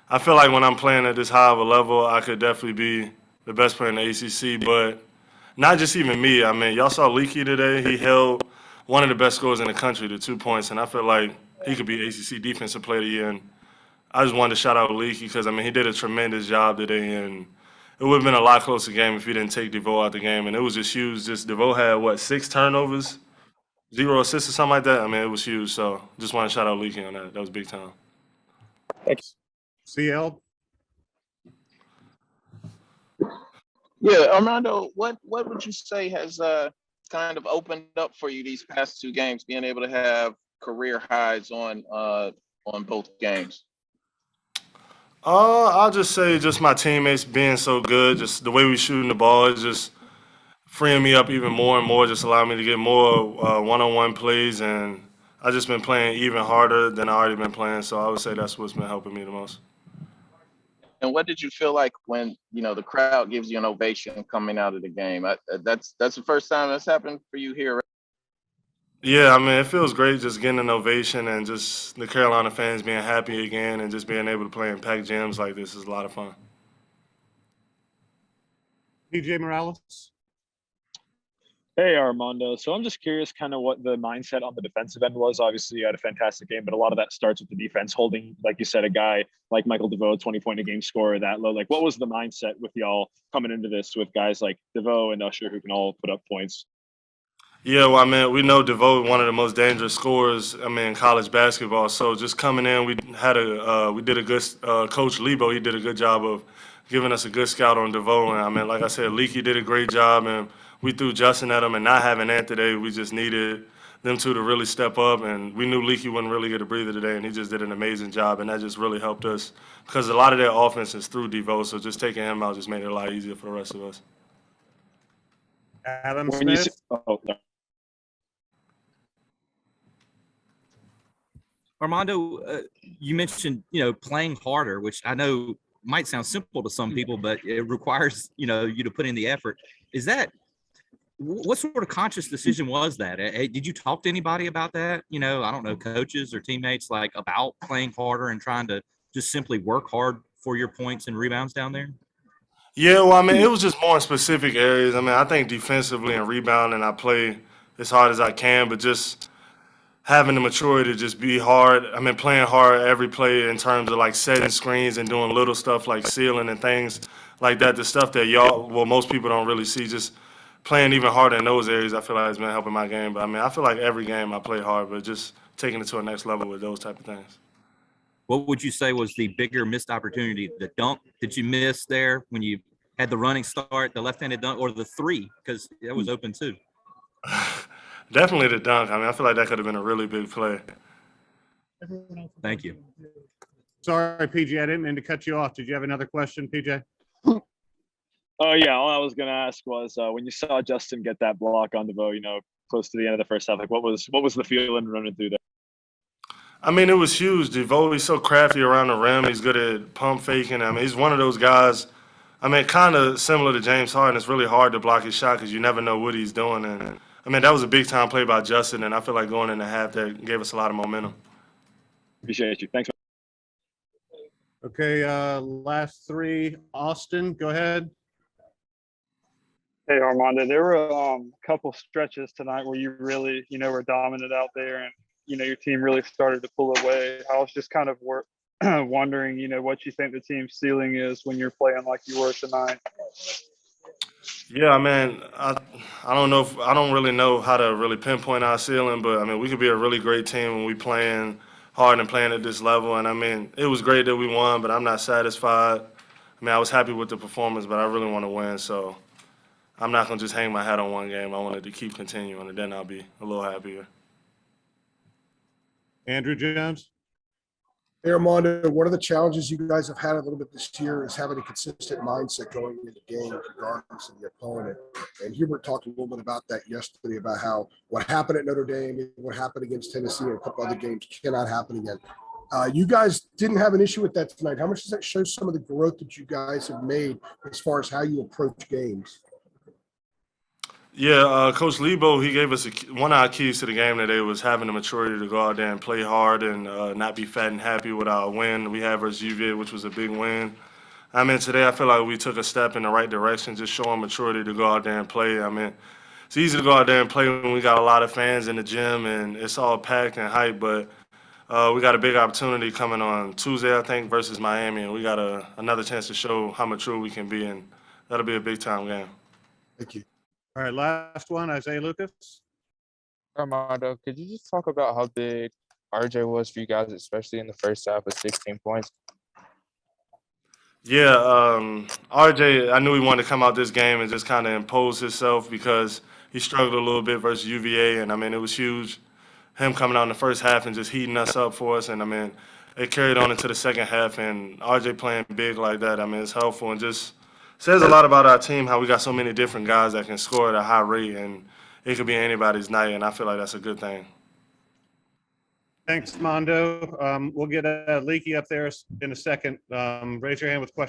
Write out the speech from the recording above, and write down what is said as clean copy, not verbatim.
I feel like when I'm playing at this high of a level, I could definitely be the best player in the ACC. But not just even me. I mean, y'all saw Leaky today. He held one of the best scorers in the country to 2 points, and I feel like he could be ACC Defensive Player of the Year. And I just wanted to shout out Leaky because I mean he did a tremendous job today, and it would have been a lot closer game if he didn't take DeVoe out the game. And it was just huge. Just DeVoe had what 6 turnovers, 0 assists or something like that. I mean it was huge. So just want to shout out Leaky on that. That was big time. CL. Yeah, Armando, what would you say has kind of opened up for you these past two games, being able to have career highs on both games? I'll just say just my teammates being so good, just the way we shooting the ball is just freeing me up even more and more, just allowing me to get more one-on-one plays, and I just been playing even harder than I already been playing. So I would say that's what's been helping me the most. And what did you feel like when the crowd gives you an ovation coming out of the game? That's the first time that's happened for you here. Right? Yeah, I mean, it feels great just getting an ovation and just the Carolina fans being happy again and just being able to play in packed gyms like this is a lot of fun. DJ Morales. Hey, Armando. So I'm just curious kind of what the mindset on the defensive end was. Obviously, you had a fantastic game, but a lot of that starts with the defense holding, like you said, a guy like Michael DeVoe, 20-point-a-game scorer that low. Like, what was the mindset with y'all coming into this with guys like DeVoe and Usher who can all put up points? Yeah, well, I mean, we know DeVoe, one of the most dangerous scorers, I mean, in college basketball. So just coming in, we did a good, Coach Lebo, he did a good job of giving us a good scout on DeVoe. And I mean, like I said, Leaky did a great job, and we threw Justin at him. And not having Ant today, we just needed them two to really step up. And we knew Leaky wouldn't really get a breather today, and he just did an amazing job. And that just really helped us because a lot of their offense is through DeVoe. So just taking him out just made it a lot easier for the rest of us. Adam When you Smith. Armando, you mentioned, playing harder, which I know might sound simple to some people, but it requires, you to put in the effort. Is that what sort of conscious decision was that? Did you talk to anybody about that? I don't know, coaches or teammates, like about playing harder and trying to just simply work hard for your points and rebounds down there? Yeah, well, I mean, it was just more in specific areas. I mean, I think defensively and rebounding, I play as hard as I can, but just having the maturity to just be hard. I mean, playing hard every play in terms of like setting screens and doing little stuff like sealing and things like that. The stuff that most people don't really see. Just playing even harder in those areas, I feel like has been helping my game. But I mean, I feel like every game I play hard, but just taking it to a next level with those type of things. What would you say was the bigger missed opportunity? The dunk that you missed there when you had the running start, the left-handed dunk, or the three, because that was open too? Definitely the dunk. I mean, I feel like that could have been a really big play. Thank you. Sorry, PJ, I didn't mean to cut you off. Did you have another question, PJ? Oh, yeah. All I was going to ask was when you saw Justin get that block on DeVoe, close to the end of the first half, like what was the feeling running through there? I mean, it was huge. DeVoe, he's so crafty around the rim. He's good at pump faking. I mean, he's one of those guys. I mean, kind of similar to James Harden. It's really hard to block his shot because you never know what he's doing. And I mean, that was a big time play by Justin, and I feel like going into half that gave us a lot of momentum. Appreciate you. Thanks. Okay, last three. Austin, go ahead. Hey, Armando, there were a couple stretches tonight where you really, were dominant out there and, your team really started to pull away. I was just kind of wondering, what you think the team's ceiling is when you're playing like you were tonight. Yeah, man, I don't really know how to really pinpoint our ceiling, but I mean, we could be a really great team when we playing hard and playing at this level. And I mean, it was great that we won, but I'm not satisfied. I mean, I was happy with the performance, but I really want to win, so I'm not gonna just hang my hat on one game. I wanted to keep continuing, and then I'll be a little happier. Andrew Jones. Hey, Armando, one of the challenges you guys have had a little bit this year is having a consistent mindset going into the game, regardless of the opponent. And Hubert talked a little bit about that yesterday, about how what happened at Notre Dame, what happened against Tennessee, and a couple other games cannot happen again. You guys didn't have an issue with that tonight. How much does that show some of the growth that you guys have made as far as how you approach games? Yeah, Coach Lebo, he gave us one of our keys to the game today was having the maturity to go out there and play hard and not be fat and happy with our win we had versus UVA, which was a big win. I mean, today I feel like we took a step in the right direction, just showing maturity to go out there and play. I mean, it's easy to go out there and play when we got a lot of fans in the gym and it's all packed and hype, but we got a big opportunity coming on Tuesday, I think, versus Miami, and we got another chance to show how mature we can be, and that'll be a big-time game. Thank you. All right, last one, Isaiah Lucas. Armando, could you just talk about how big RJ was for you guys, especially in the first half with 16 points? Yeah, RJ, I knew he wanted to come out this game and just kind of impose himself because he struggled a little bit versus UVA, and I mean, it was huge. Him coming out in the first half and just heating us up for us, and I mean, it carried on into the second half, and RJ playing big like that, I mean, it's helpful and just says a lot about our team, how we got so many different guys that can score at a high rate, and it could be anybody's night, and I feel like that's a good thing. Thanks, Mondo. We'll get Leaky up there in a second. Raise your hand with questions.